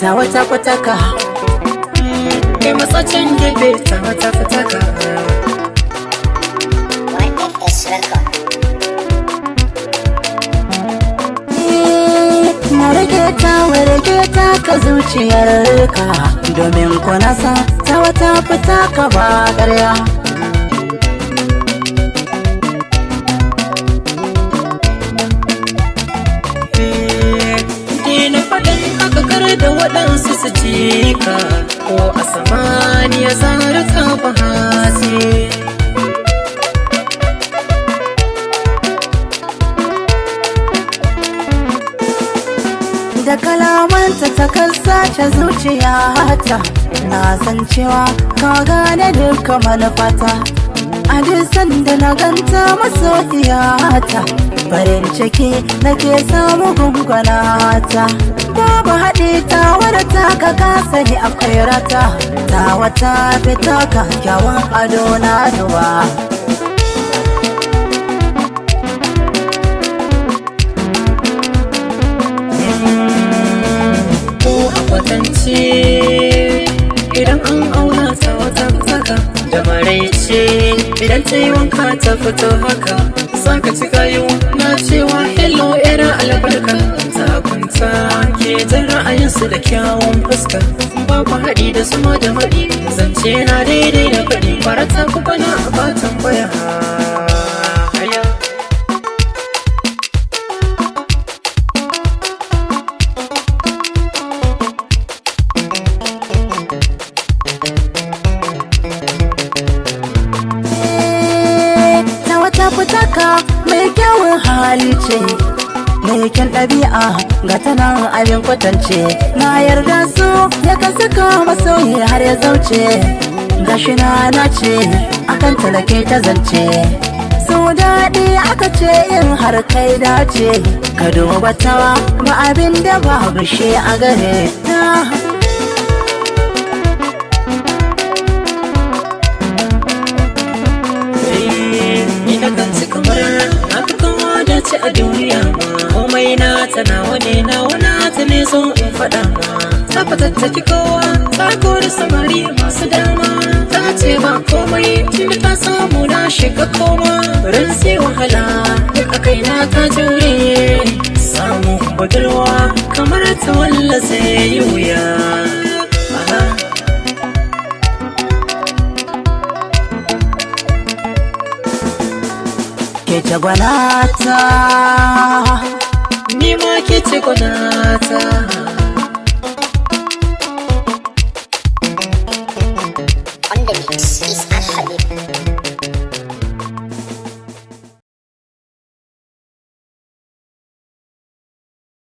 ta wata fitaka ke matsacin gefe ta wata fitaka. Na rage ta ka zuciyarka domin kunasa ta wata fitaka ba ƙarya. Da waɗansu su ci ka ko a samaniya zara ta bahasi. Da kalamanta ta kan sace zuciyata, na san cewa ka gane duka manufata. A duk sanda na ganta masoyiyata, farin ciki nake samu gungwanata. Babu haɗe ta wadda ka kasa ni akwai rata, ta wata fita ka kyawun ado na duba. Ko a kwatance idan an auna ta wata saka da maraice, idan ta yi wanka ta fito haka, saka ci gayu na cewa hello era albarka. Sabunta ke jan ra'ayinsu da kyawun fuska, babu haɗi da suma da maɗi, zance na daidai da faɗi, farata kuma na abatan baya. Ta wata fitaka mai kyawun hali ce, mai kyan ɗabi'a ga tana abin kwatance. Na yarda su ya kan saka masoyi har ya zauce, gashi na nace akan talake ta zance. So daɗi aka ce in har kai dace, ka duba tawa ba abin da babu shi a gare ta. A duniya komai na ta nawa ne, nawa na ta ne so in faɗa ma. Ta fatattaki kowa ta kori samari masu dama, ta ce ba komai tunda ta samu na shiga koma. Ran sai wahala duk a kaina ta jure, samu budurwa kamar ta walla zai yi wuya. Ke ce gwanata, ni ma ke ce gwanata. On the mix is Al Habib.